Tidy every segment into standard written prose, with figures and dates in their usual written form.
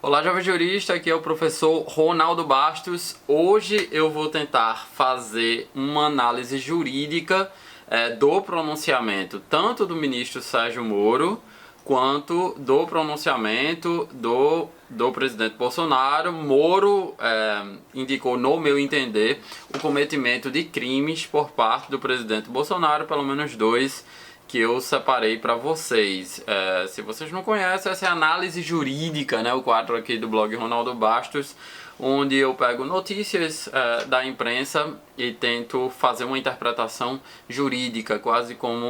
Olá, jovem jurista, aqui é o professor Ronaldo Bastos. Hoje eu vou tentar fazer uma análise jurídica do pronunciamento tanto do ministro Sérgio Moro quanto do pronunciamento do presidente Bolsonaro. Moro indicou, no meu entender, o cometimento de crimes por parte do presidente Bolsonaro, pelo menos dois, que eu separei para vocês. Se vocês não conhecem, essa é a análise jurídica, né? O quadro aqui do blog Ronaldo Bastos, onde eu pego notícias da imprensa e tento fazer uma interpretação jurídica, quase como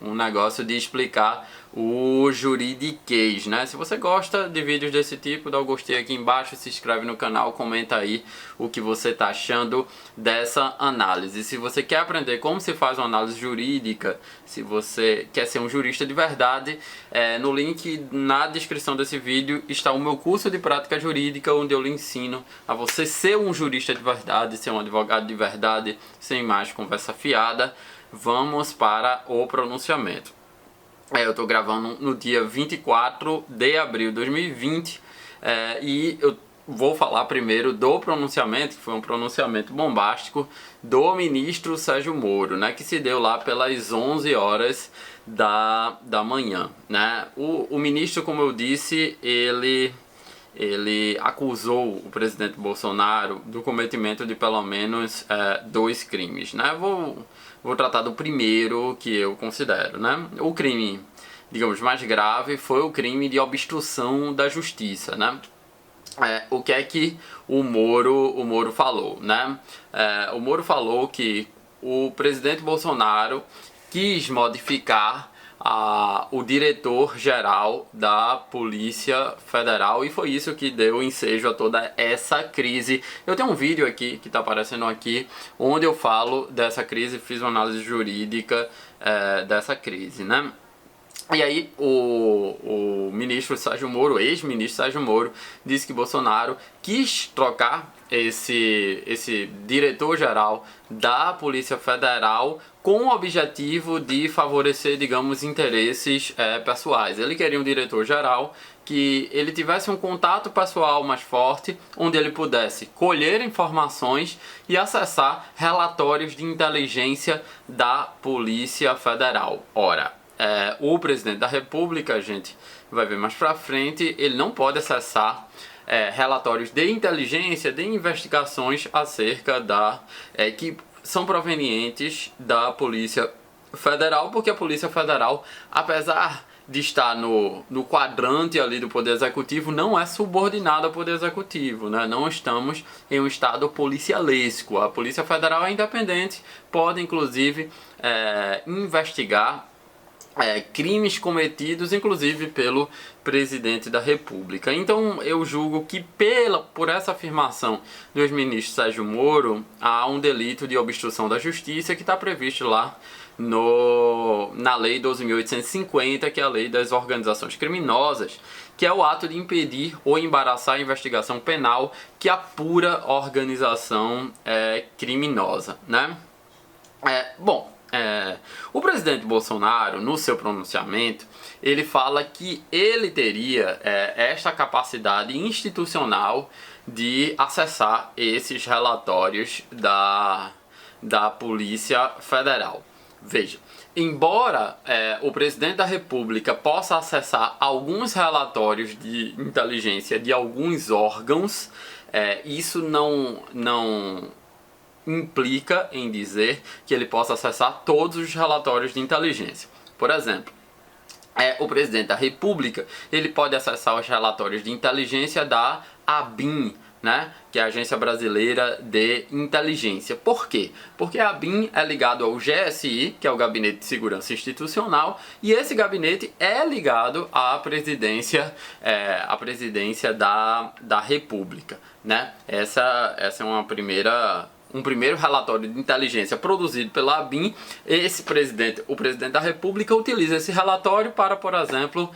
um negócio de explicar o juridiquês, né? Se você gosta de vídeos desse tipo, dá o gostei aqui embaixo, se inscreve no canal, comenta aí o que você está achando dessa análise. Se você quer aprender como se faz uma análise jurídica, se você quer ser um jurista de verdade, no link na descrição desse vídeo está o meu curso de prática jurídica, onde eu lhe ensino a você ser um jurista de verdade, ser um advogado de verdade, sem mais conversa fiada. Vamos para o pronunciamento. Eu estou gravando no dia 24 de abril de 2020 e eu vou falar primeiro do pronunciamento, que foi um pronunciamento bombástico do ministro Sérgio Moro, né, que se deu lá pelas 11 horas da manhã, né? O ministro, como eu disse, ele acusou o presidente Bolsonaro do cometimento de pelo menos dois crimes, né? Vou tratar do primeiro, que eu considero, né? O crime, digamos, mais grave foi o crime de obstrução da justiça, né? O que é que o Moro falou, né? O Moro falou que o presidente Bolsonaro quis modificar o diretor-geral da Polícia Federal, e foi isso que deu ensejo a toda essa crise. Eu tenho um vídeo aqui, que está aparecendo aqui, onde eu falo dessa crise, fiz uma análise jurídica dessa crise, né? E aí o ministro Sérgio Moro, ex-ministro Sérgio Moro, disse que Bolsonaro quis trocar esse diretor-geral da Polícia Federal com o objetivo de favorecer, digamos, interesses pessoais. Ele queria um diretor-geral que ele tivesse um contato pessoal mais forte, onde ele pudesse colher informações e acessar relatórios de inteligência da Polícia Federal. Ora, o presidente da República, a gente vai ver mais pra frente, ele não pode acessar relatórios de inteligência, de investigações acerca que são provenientes da Polícia Federal, porque a Polícia Federal, apesar de estar no quadrante ali do Poder Executivo, não é subordinada ao Poder Executivo, né? Não estamos em um estado policialesco. A Polícia Federal é independente, pode inclusive investigar crimes cometidos, inclusive pelo presidente da República. Então eu julgo que por essa afirmação do ex-ministro Sérgio Moro, há um delito de obstrução da justiça que está previsto lá na Lei 12.850, que é a Lei das Organizações Criminosas, que é o ato de impedir ou embaraçar a investigação penal que apura organização criminosa, né? O presidente Bolsonaro, no seu pronunciamento, ele fala que ele teria esta capacidade institucional de acessar esses relatórios da Polícia Federal. Veja, embora o presidente da República possa acessar alguns relatórios de inteligência de alguns órgãos, isso não implica em dizer que ele possa acessar todos os relatórios de inteligência. Por exemplo, o presidente da República, ele pode acessar os relatórios de inteligência da ABIN, né, que é a Agência Brasileira de Inteligência. Por quê? Porque a ABIN é ligado ao GSI, que é o Gabinete de Segurança Institucional, e esse gabinete é ligado à presidência da República, né? Essa é um primeiro relatório de inteligência produzido pela ABIN. O presidente da República utiliza esse relatório para, por exemplo,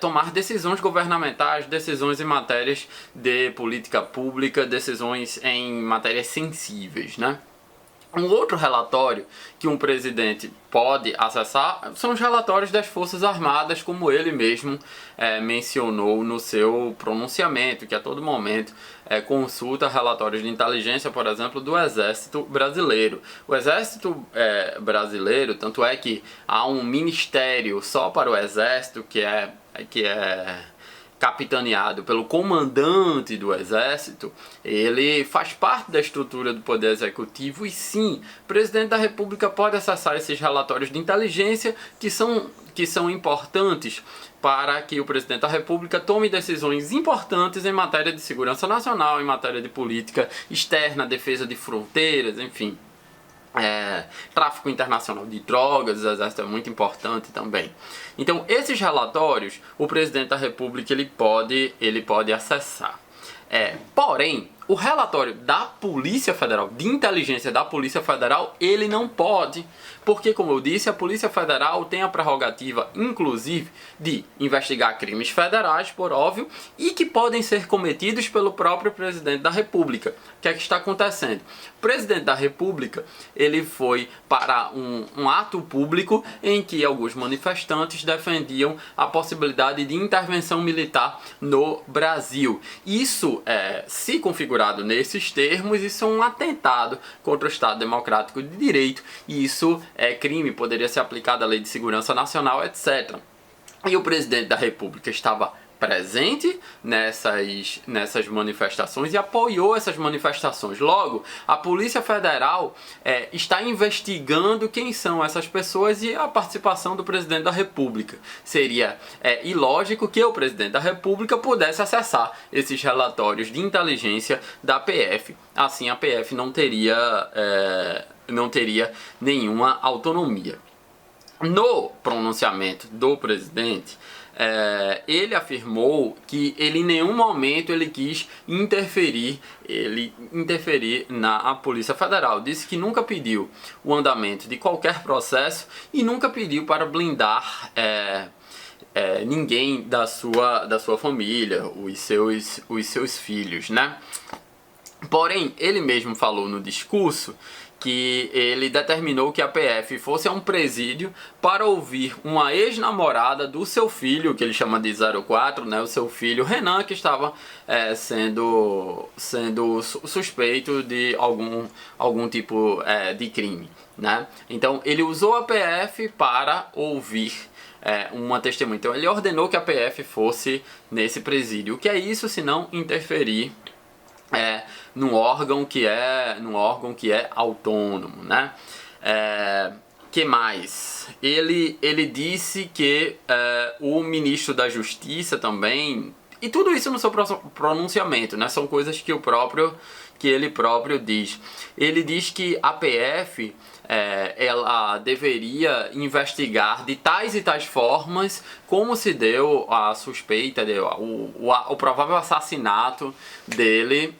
tomar decisões governamentais, decisões em matérias de política pública, decisões em matérias sensíveis, né? Um outro relatório que um presidente pode acessar são os relatórios das Forças Armadas, como ele mesmo mencionou no seu pronunciamento, que a todo momento consulta relatórios de inteligência, por exemplo, do Exército Brasileiro. O Exército Brasileiro, tanto é que há um ministério só para o Exército, que é capitaneado pelo comandante do Exército, ele faz parte da estrutura do Poder Executivo e sim, o presidente da República pode acessar esses relatórios de inteligência que são importantes para que o presidente da República tome decisões importantes em matéria de segurança nacional, em matéria de política externa, defesa de fronteiras, enfim. Tráfico internacional de drogas, o Exército é muito importante também. Então, esses relatórios, o presidente da República ele pode acessar. Porém, o relatório da Polícia Federal, de inteligência da Polícia Federal, ele não pode, porque, como eu disse, a Polícia Federal tem a prerrogativa, inclusive, de investigar crimes federais, por óbvio, e que podem ser cometidos pelo próprio presidente da República. O que é que está acontecendo? O presidente da República, ele foi para um ato público em que alguns manifestantes defendiam a possibilidade de intervenção militar no Brasil. Isso, se configurado nesses termos, isso é um atentado contra o Estado Democrático de Direito, e isso é crime, poderia ser aplicado à Lei de Segurança Nacional, etc. E o presidente da República estava presente nessas manifestações e apoiou essas manifestações. Logo, a Polícia Federal está investigando quem são essas pessoas e a participação do presidente da República. Seria ilógico que o presidente da República pudesse acessar esses relatórios de inteligência da PF. Assim, a PF não teria nenhuma autonomia. No pronunciamento do presidente, ele afirmou que ele em nenhum momento ele quis interferir na Polícia Federal. Disse que nunca pediu o andamento de qualquer processo e nunca pediu para blindar ninguém da sua família, os seus filhos, né? Porém, ele mesmo falou no discurso que ele determinou que a PF fosse a um presídio para ouvir uma ex-namorada do seu filho, que ele chama de 04, né, o seu filho Renan, que estava sendo suspeito de algum tipo de crime, né? Então ele usou a PF para ouvir uma testemunha. Então ele ordenou que a PF fosse nesse presídio. O que é isso se não interferir num órgão que é autônomo, né? Que mais? Ele disse que o ministro da Justiça também, e tudo isso no seu pronunciamento, né? São coisas que ele próprio diz. Ele diz que a PF ela deveria investigar de tais e tais formas como se deu a suspeita, o provável assassinato dele,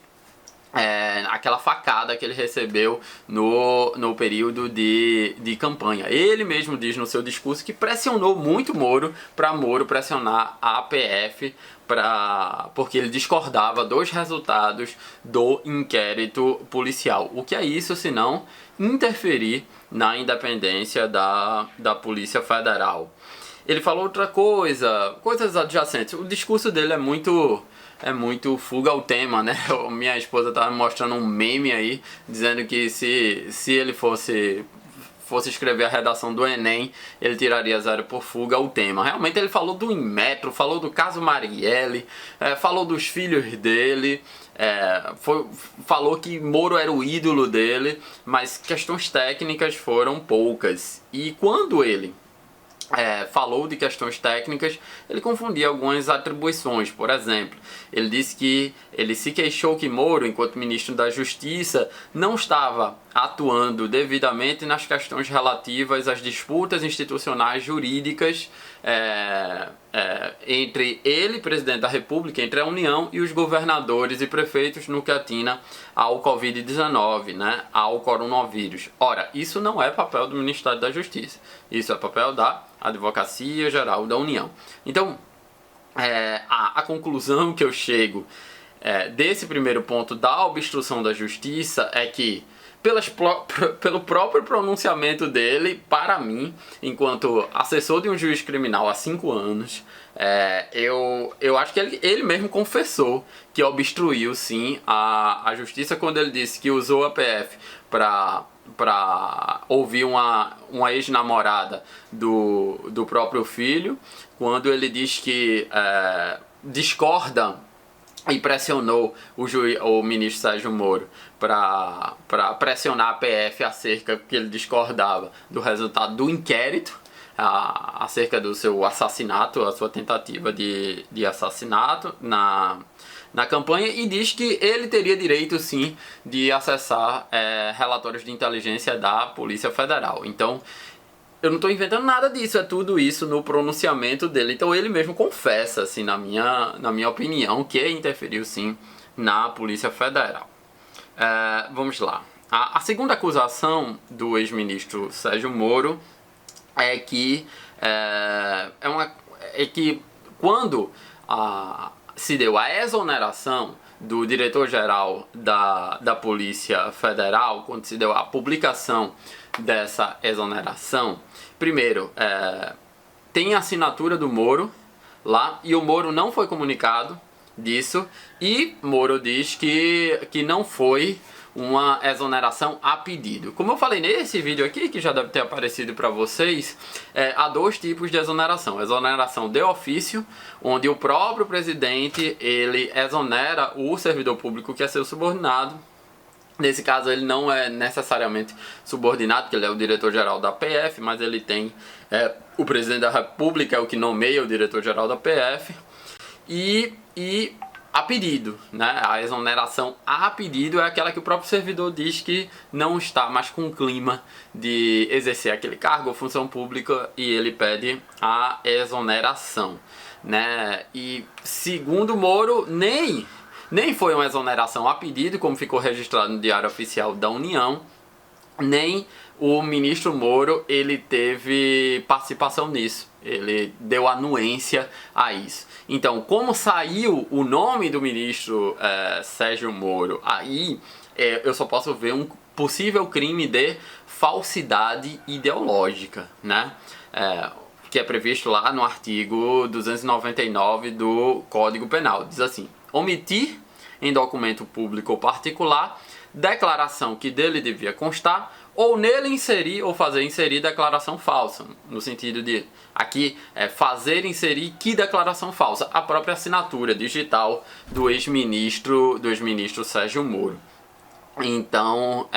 aquela facada que ele recebeu no período de campanha. Ele mesmo diz no seu discurso que pressionou muito Moro para Moro pressionar a PF porque ele discordava dos resultados do inquérito policial. O que é isso senão interferir na independência da Polícia Federal? Ele falou outra coisa, coisas adjacentes. O discurso dele é muito fuga ao tema, né? Minha esposa estava me mostrando um meme aí, dizendo que se ele fosse escrever a redação do Enem, ele tiraria 0 por fuga ao tema. Realmente ele falou do Inmetro, falou do caso Marielle, falou dos filhos dele, falou que Moro era o ídolo dele, mas questões técnicas foram poucas. E quando ele falou de questões técnicas, ele confundia algumas atribuições. Por exemplo, ele disse que ele se queixou que Moro, enquanto ministro da Justiça, não estava atuando devidamente nas questões relativas às disputas institucionais jurídicas entre ele, presidente da República, entre a União e os governadores e prefeitos no que atina ao Covid-19, né, ao coronavírus. Ora, isso não é papel do Ministério da Justiça, isso é papel da Advocacia Geral da União. Então, a conclusão que eu chego desse primeiro ponto da obstrução da justiça é que pelo próprio pronunciamento dele, para mim, enquanto assessor de um juiz criminal há 5 anos, eu acho que ele mesmo confessou que obstruiu, sim, a justiça quando ele disse que usou a PF para ouvir uma ex-namorada do próprio filho, quando ele diz que discorda e pressionou o ministro Sérgio Moro para pressionar a PF acerca que ele discordava do resultado do inquérito acerca do seu assassinato, a sua tentativa de assassinato na campanha, e diz que ele teria direito sim de acessar relatórios de inteligência da Polícia Federal. Então, eu não estou inventando nada disso, é tudo isso no pronunciamento dele. Então ele mesmo confessa, assim, na minha opinião, que interferiu sim na Polícia Federal. Vamos lá. A segunda acusação do ex-ministro Sérgio Moro é que quando se deu a exoneração do diretor-geral da Polícia Federal, quando se deu a publicação dessa exoneração, primeiro, tem a assinatura do Moro lá, e o Moro não foi comunicado disso, e Moro diz que não foi uma exoneração a pedido. Como eu falei nesse vídeo aqui, que já deve ter aparecido para vocês, há 2 tipos de exoneração. Exoneração de ofício, onde o próprio presidente ele exonera o servidor público que é seu subordinado. Nesse caso ele não é necessariamente subordinado, porque ele é o diretor-geral da PF, mas ele tem o presidente da República é o que nomeia o diretor-geral da PF. E a pedido, né? A exoneração a pedido é aquela que o próprio servidor diz que não está mais com o clima de exercer aquele cargo ou função pública e ele pede a exoneração, né? E segundo Moro, nem foi uma exoneração a pedido, como ficou registrado no Diário Oficial da União, nem o ministro Moro ele teve participação nisso, ele deu anuência a isso. Então, como saiu o nome do ministro Sérgio Moro aí, eu só posso ver um possível crime de falsidade ideológica, né? Que é previsto lá no artigo 299 do Código Penal. Diz assim: omitir em documento público ou particular declaração que dele devia constar, ou nele inserir ou fazer inserir declaração falsa, no sentido de, aqui, fazer inserir que declaração falsa? A própria assinatura digital do ex-ministro Sérgio Moro. Então,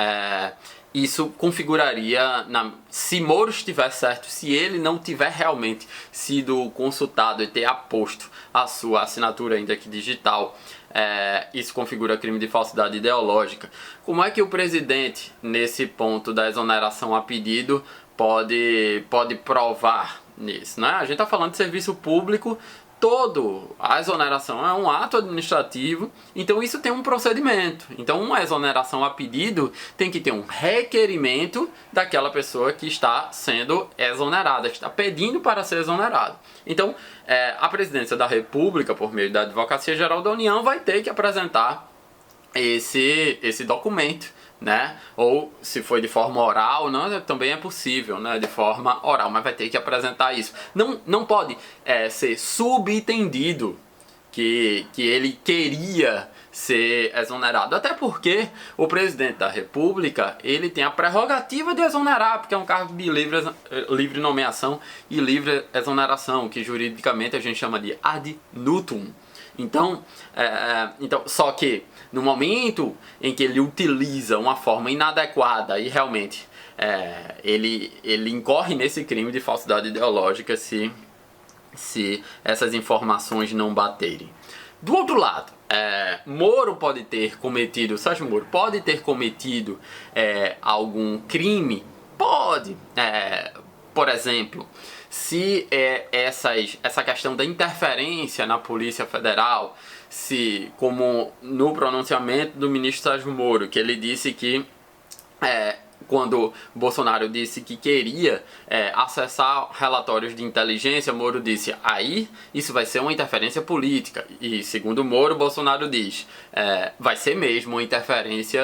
isso configuraria, se Moro estiver certo, se ele não tiver realmente sido consultado e ter aposto a sua assinatura ainda que digital, isso configura crime de falsidade ideológica. Como é que o presidente, nesse ponto da exoneração a pedido, pode provar nisso, né? A gente está falando de serviço público, a exoneração é um ato administrativo, então isso tem um procedimento. Então uma exoneração a pedido tem que ter um requerimento daquela pessoa que está sendo exonerada, que está pedindo para ser exonerado. Então a Presidência da República, por meio da Advocacia Geral da União, vai ter que apresentar esse documento, né? Ou se foi de forma oral, não, também é possível, né? De forma oral, mas vai ter que apresentar isso. Não pode ser subentendido que ele queria ser exonerado, até porque o presidente da República ele tem a prerrogativa de exonerar, porque é um cargo de livre nomeação e livre exoneração, que juridicamente a gente chama de ad nutum. Então, só que no momento em que ele utiliza uma forma inadequada e realmente ele incorre nesse crime de falsidade ideológica se essas informações não baterem. Do outro lado, Sérgio Moro pode ter cometido algum crime? Pode. Por exemplo, se essa questão da interferência na Polícia Federal, se, como no pronunciamento do ministro Sérgio Moro, que ele disse que quando Bolsonaro disse que queria acessar relatórios de inteligência, Moro disse, aí isso vai ser uma interferência política. E segundo Moro, Bolsonaro diz, vai ser mesmo uma interferência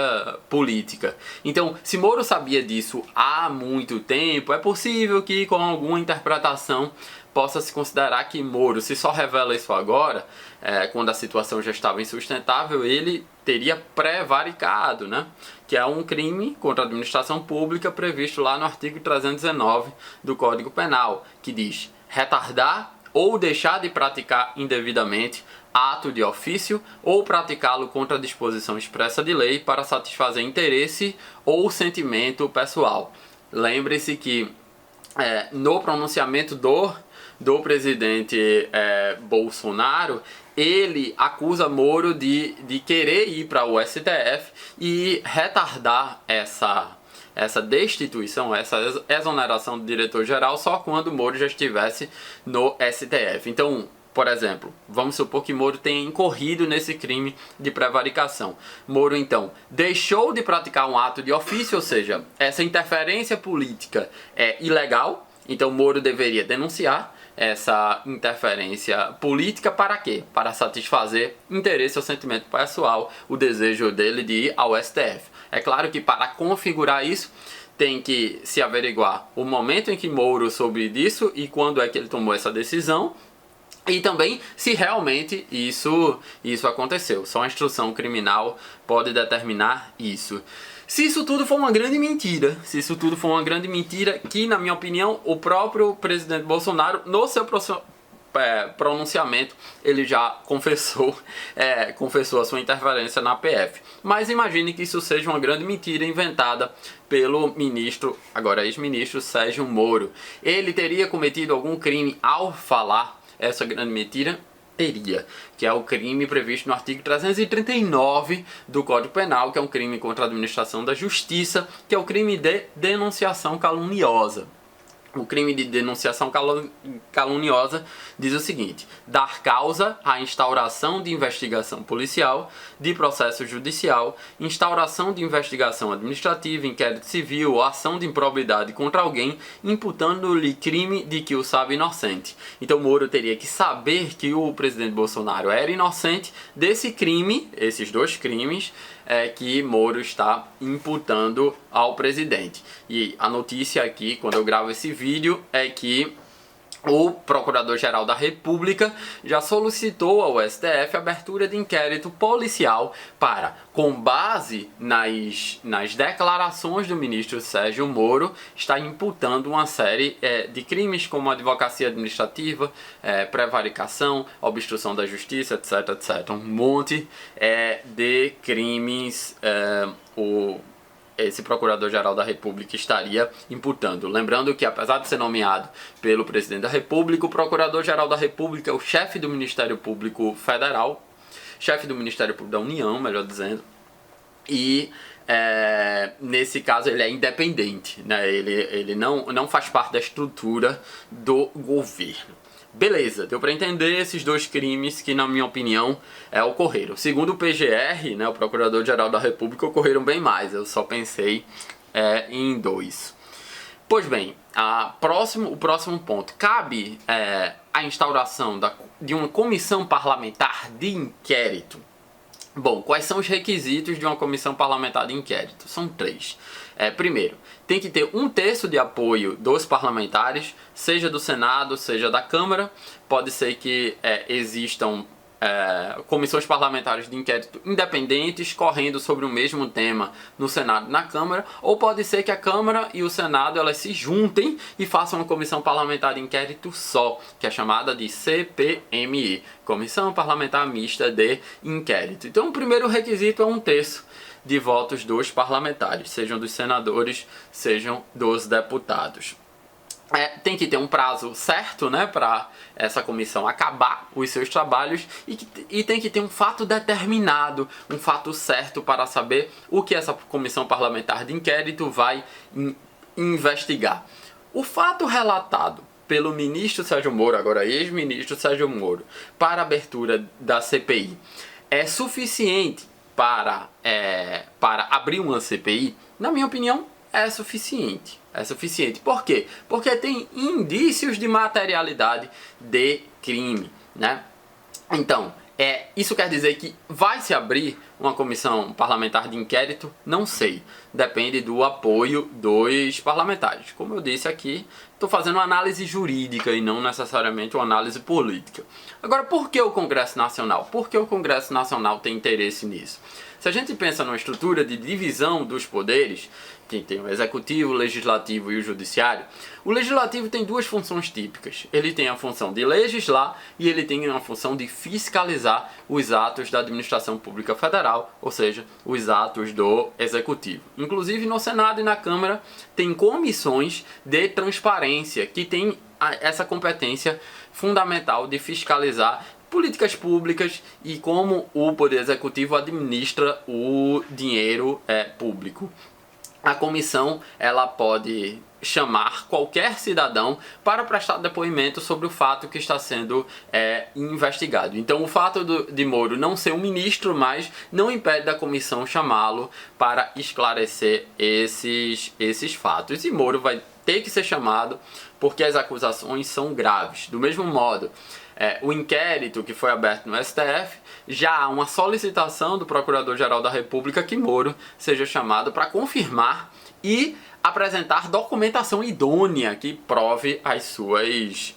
política. Então, se Moro sabia disso há muito tempo, é possível que com alguma interpretação possa se considerar que Moro, se só revela isso agora, quando a situação já estava insustentável, ele teria prevaricado, né? Que é um crime contra a administração pública previsto lá no artigo 319 do Código Penal, que diz retardar ou deixar de praticar indevidamente ato de ofício ou praticá-lo contra a disposição expressa de lei para satisfazer interesse ou sentimento pessoal. Lembre-se que no pronunciamento do presidente Bolsonaro, ele acusa Moro de querer ir para o STF e retardar essa destituição, essa exoneração do diretor-geral só quando Moro já estivesse no STF. Então, por exemplo, vamos supor que Moro tenha incorrido nesse crime de prevaricação. Moro, então, deixou de praticar um ato de ofício, ou seja, essa interferência política é ilegal, então Moro deveria denunciar essa interferência política para quê? Para satisfazer interesse ou sentimento pessoal, o desejo dele de ir ao STF. É claro que para configurar isso, tem que se averiguar o momento em que Moro soube disso e quando é que ele tomou essa decisão, e também se realmente isso aconteceu. Só a instrução criminal pode determinar isso. Se isso tudo for uma grande mentira, que na minha opinião o próprio presidente Bolsonaro, no seu pronunciamento, ele já confessou a sua interferência na PF. Mas imagine que isso seja uma grande mentira inventada pelo ministro, agora ex-ministro, Sérgio Moro. Ele teria cometido algum crime ao falar essa grande mentira? Teria, que é o crime previsto no artigo 339 do Código Penal, que é um crime contra a administração da justiça, que é o crime de denunciação caluniosa. O crime de denunciação caluniosa diz o seguinte: dar causa à instauração de investigação policial, de processo judicial, instauração de investigação administrativa, inquérito civil ou ação de improbidade contra alguém, imputando-lhe crime de que o sabe inocente. Então Moro teria que saber que o presidente Bolsonaro era inocente desse crime, esses dois crimes, que Moro está imputando ao presidente. E a notícia aqui, quando eu gravo esse vídeo, é que o Procurador-Geral da República já solicitou ao STF a abertura de inquérito policial para, com base nas declarações do ministro Sérgio Moro, estar imputando uma série de crimes como advocacia administrativa, prevaricação, obstrução da justiça, etc, etc. Um monte de crimes esse Procurador-Geral da República estaria imputando. Lembrando que, apesar de ser nomeado pelo Presidente da República, o Procurador-Geral da República é o chefe do Ministério Público Federal, chefe do Ministério Público da União, melhor dizendo, e nesse caso ele é independente, né? Ele não faz parte da estrutura do governo. Beleza, deu para entender esses dois crimes que, na minha opinião, ocorreram. Segundo o PGR, né, o Procurador-Geral da República, ocorreram bem mais. Eu só pensei em dois. Pois bem, o próximo ponto. Cabe a instauração de uma comissão parlamentar de inquérito? Bom, quais são os requisitos de uma comissão parlamentar de inquérito? São 3. Primeiro, tem que ter 1/3 de apoio dos parlamentares, seja do Senado, seja da Câmara. Pode ser que existam comissões parlamentares de inquérito independentes correndo sobre o mesmo tema no Senado e na Câmara, ou pode ser que a Câmara e o Senado elas se juntem e façam uma comissão parlamentar de inquérito só, que é chamada de CPMI, Comissão Parlamentar Mista de Inquérito. Então o primeiro requisito é 1/3 de votos dos parlamentares, sejam dos senadores, sejam dos deputados. Tem que ter um prazo certo, né, para essa comissão acabar os seus trabalhos e tem que ter um fato determinado, um fato certo para saber o que essa comissão parlamentar de inquérito vai investigar. O fato relatado pelo ministro Sérgio Moro, agora ex-ministro Sérgio Moro, para a abertura da CPI é suficiente para abrir uma CPI? Na minha opinião, é suficiente. É suficiente. Por quê? Porque tem indícios de materialidade de crime, né? Então, isso quer dizer que vai se abrir uma comissão parlamentar de inquérito? Não sei. Depende do apoio dos parlamentares. Como eu disse aqui, estou fazendo uma análise jurídica e não necessariamente uma análise política. Agora, por que o Congresso Nacional? Por que o Congresso Nacional tem interesse nisso? Se a gente pensa numa estrutura de divisão dos poderes, que tem o executivo, o legislativo e o judiciário, o legislativo tem duas funções típicas. Ele tem a função de legislar e ele tem a função de fiscalizar os atos da administração pública federal, ou seja, os atos do executivo. Inclusive no Senado e na Câmara tem comissões de transparência que têm essa competência fundamental de fiscalizar políticas públicas e como o Poder Executivo administra o dinheiro público. A comissão ela pode chamar qualquer cidadão para prestar depoimento sobre o fato que está sendo investigado. Então o fato de Moro não ser um ministro, mas não impede da comissão chamá-lo para esclarecer esses fatos. E Moro vai ter que ser chamado porque as acusações são graves. Do mesmo modo, o inquérito que foi aberto no STF, já há uma solicitação do Procurador-Geral da República que Moro seja chamado para confirmar e apresentar documentação idônea que prove as suas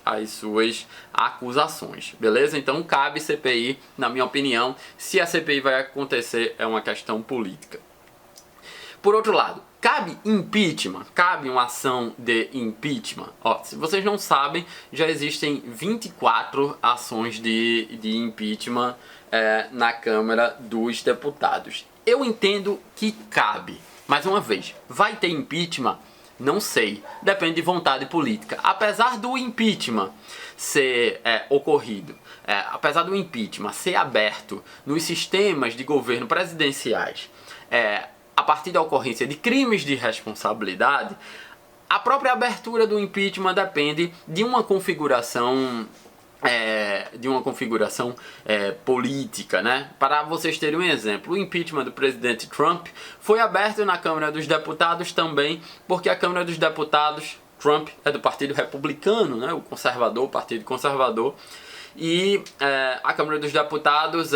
acusações, beleza? Então cabe CPI, na minha opinião. Se a CPI vai acontecer, é uma questão política. Por outro lado, cabe impeachment? Cabe uma ação de impeachment? Se vocês não sabem, já existem 24 ações de impeachment na Câmara dos Deputados. Eu entendo que cabe. Mais uma vez, vai ter impeachment? Não sei. Depende de vontade política. Apesar do impeachment ser ocorrido, apesar do impeachment ser aberto nos sistemas de governo presidenciais, a partir da ocorrência de crimes de responsabilidade, a própria abertura do impeachment depende de uma configuração política, né? Para vocês terem um exemplo, o impeachment do presidente Trump foi aberto na Câmara dos Deputados também, porque a Câmara dos Deputados, Trump é do Partido Republicano, né? O Partido Conservador, e a Câmara dos Deputados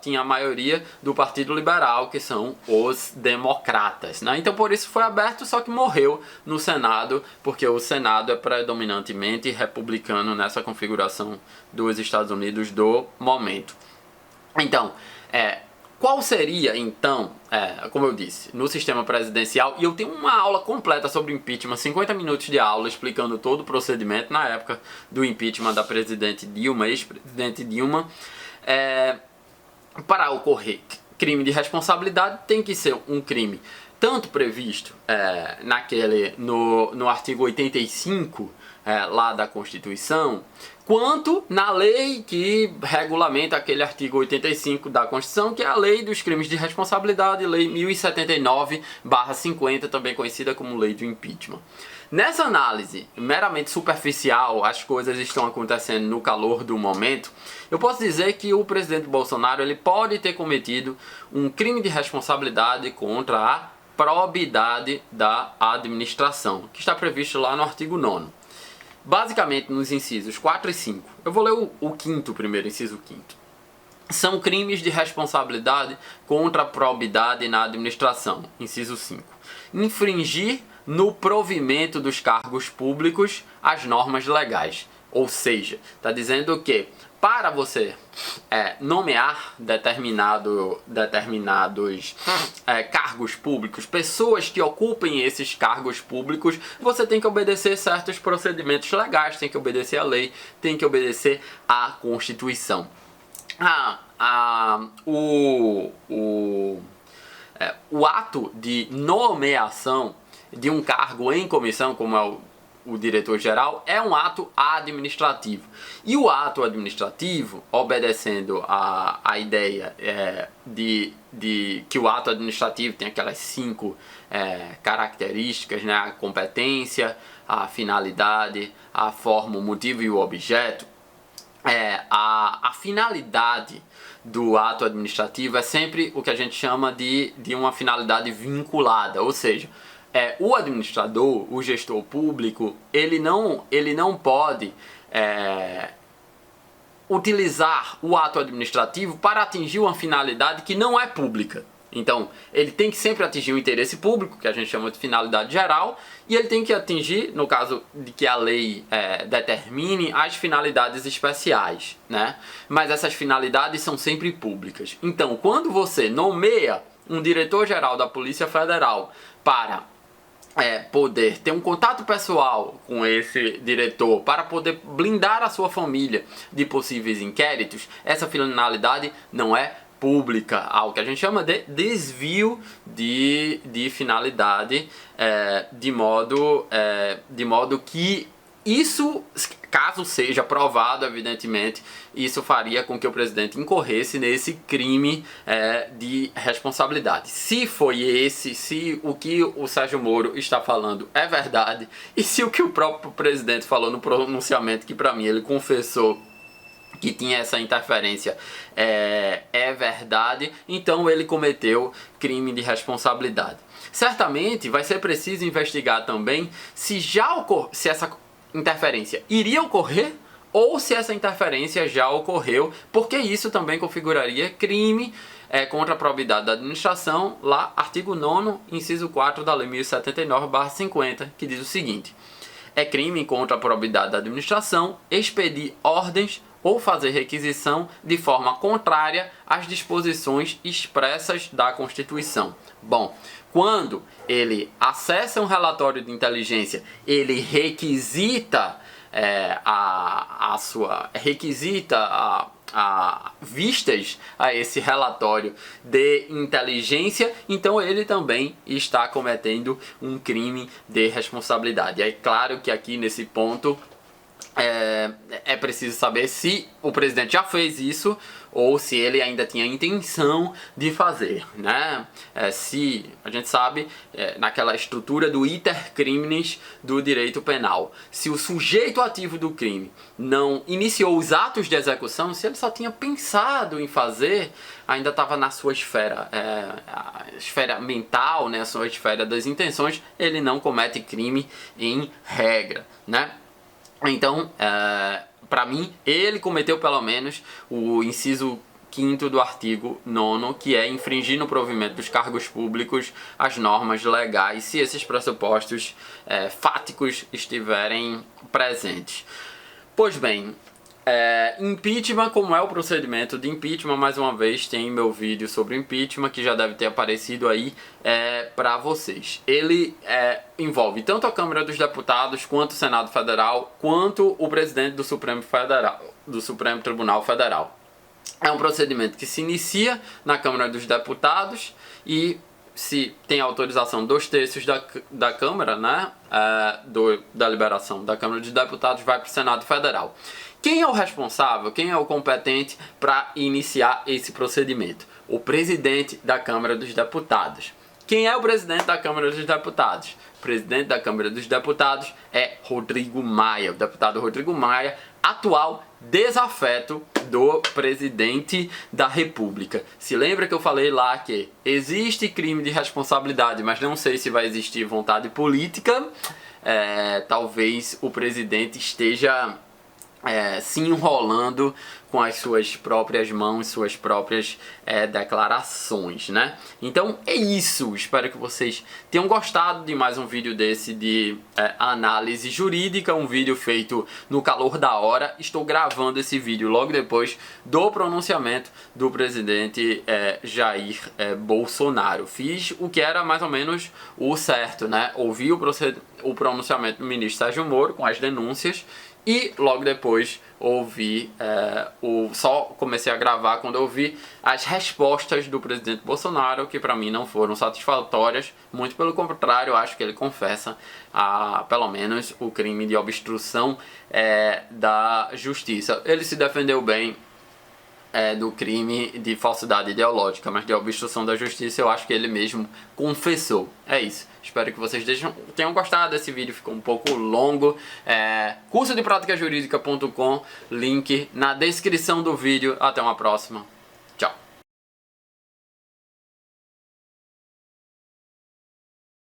tinha a maioria do Partido Liberal, que são os democratas, né? Então por isso foi aberto, só que morreu no Senado, porque o Senado é predominantemente republicano nessa configuração dos Estados Unidos do momento. Então, qual seria, então, como eu disse, no sistema presidencial, e eu tenho uma aula completa sobre impeachment, 50 minutos de aula explicando todo o procedimento na época do impeachment da presidente Dilma, ex-presidente Dilma. Para ocorrer crime de responsabilidade, tem que ser um crime tanto previsto no artigo 85 lá da Constituição, quanto na lei que regulamenta aquele artigo 85 da Constituição, que é a Lei dos Crimes de Responsabilidade, Lei 1079/50, também conhecida como Lei do Impeachment. Nessa análise meramente superficial, as coisas estão acontecendo no calor do momento, eu posso dizer que o presidente Bolsonaro ele pode ter cometido um crime de responsabilidade contra a probidade da administração, que está previsto lá no artigo 9º. Basicamente nos incisos 4 e 5. Eu vou ler o quinto primeiro, inciso 5º. São crimes de responsabilidade contra a probidade na administração, inciso 5. Infringir no provimento dos cargos públicos as normas legais. Ou seja, está dizendo que para você nomear determinados cargos públicos, pessoas que ocupem esses cargos públicos, você tem que obedecer certos procedimentos legais, tem que obedecer à lei, tem que obedecer à Constituição. O ato de nomeação de um cargo em comissão, como é o diretor-geral, é um ato administrativo. E o ato administrativo, obedecendo a ideia de que o ato administrativo tem aquelas 5 características, né? A competência, a finalidade, a forma, o motivo e o objeto. A finalidade do ato administrativo é sempre o que a gente chama de uma finalidade vinculada, ou seja, o administrador, o gestor público, ele não pode utilizar o ato administrativo para atingir uma finalidade que não é pública. Então, ele tem que sempre atingir o interesse público, que a gente chama de finalidade geral, e ele tem que atingir, no caso de que a lei determine, as finalidades especiais, né? Mas essas finalidades são sempre públicas. Então, quando você nomeia um diretor-geral da Polícia Federal para poder ter um contato pessoal com esse diretor, para poder blindar a sua família de possíveis inquéritos, essa finalidade não é pública, algo que a gente chama de desvio de finalidade, de modo que isso, caso seja provado, evidentemente, isso faria com que o presidente incorresse nesse crime de responsabilidade. Se o que o Sérgio Moro está falando é verdade, e se o que o próprio presidente falou no pronunciamento, que para mim ele confessou que tinha essa interferência, é verdade, então ele cometeu crime de responsabilidade. Certamente vai ser preciso investigar também se essa interferência iria ocorrer ou se essa interferência já ocorreu, porque isso também configuraria crime contra a probidade da administração, lá artigo 9º, inciso 4 da Lei 1079/50, que diz o seguinte: é crime contra a probidade da administração expedir ordens ou fazer requisição de forma contrária às disposições expressas da Constituição. Bom, quando ele acessa um relatório de inteligência, ele requisita vistas a esse relatório de inteligência, então ele também está cometendo um crime de responsabilidade. É claro que aqui nesse ponto é preciso saber se o presidente já fez isso ou se ele ainda tinha intenção de fazer, né? Se a gente sabe, naquela estrutura do iter criminis do direito penal, se o sujeito ativo do crime não iniciou os atos de execução, se ele só tinha pensado em fazer, ainda estava na sua esfera, a esfera mental, né, a sua esfera das intenções, ele não comete crime em regra, né? Então, para mim, ele cometeu pelo menos o inciso 5º do artigo 9º, que é infringir no provimento dos cargos públicos as normas legais, se esses pressupostos fáticos estiverem presentes. Pois bem, impeachment, como é o procedimento de impeachment, mais uma vez tem meu vídeo sobre impeachment, que já deve ter aparecido aí para vocês. Ele envolve tanto a Câmara dos Deputados, quanto o Senado Federal, quanto o presidente do Supremo Tribunal Federal. É um procedimento que se inicia na Câmara dos Deputados e, se tem autorização 2/3 da Câmara, né, da liberação da Câmara dos Deputados, vai para o Senado Federal. Quem é o responsável, quem é o competente para iniciar esse procedimento? O presidente da Câmara dos Deputados. Quem é o presidente da Câmara dos Deputados? O presidente da Câmara dos Deputados é Rodrigo Maia, o deputado Rodrigo Maia, atual desafeto do presidente da República. Se lembra que eu falei lá que existe crime de responsabilidade, mas não sei se vai existir vontade política? Talvez o presidente esteja se enrolando com as suas próprias mãos, suas próprias declarações, né? Então é isso, espero que vocês tenham gostado de mais um vídeo desse de análise jurídica, um vídeo feito no calor da hora. Estou gravando esse vídeo logo depois do pronunciamento do presidente Jair Bolsonaro. Fiz o que era mais ou menos o certo, né? Ouvi o pronunciamento do ministro Sérgio Moro com as denúncias e logo depois ouvi, só comecei a gravar quando eu vi as respostas do presidente Bolsonaro, que para mim não foram satisfatórias, muito pelo contrário, eu acho que ele confessa pelo menos o crime de obstrução da justiça. Ele se defendeu bem do crime de falsidade ideológica, mas de obstrução da justiça eu acho que ele mesmo confessou. É isso. Espero que vocês tenham gostado. Esse vídeo ficou um pouco longo. Cursodepraticajurídica.com, link na descrição do vídeo. Até uma próxima.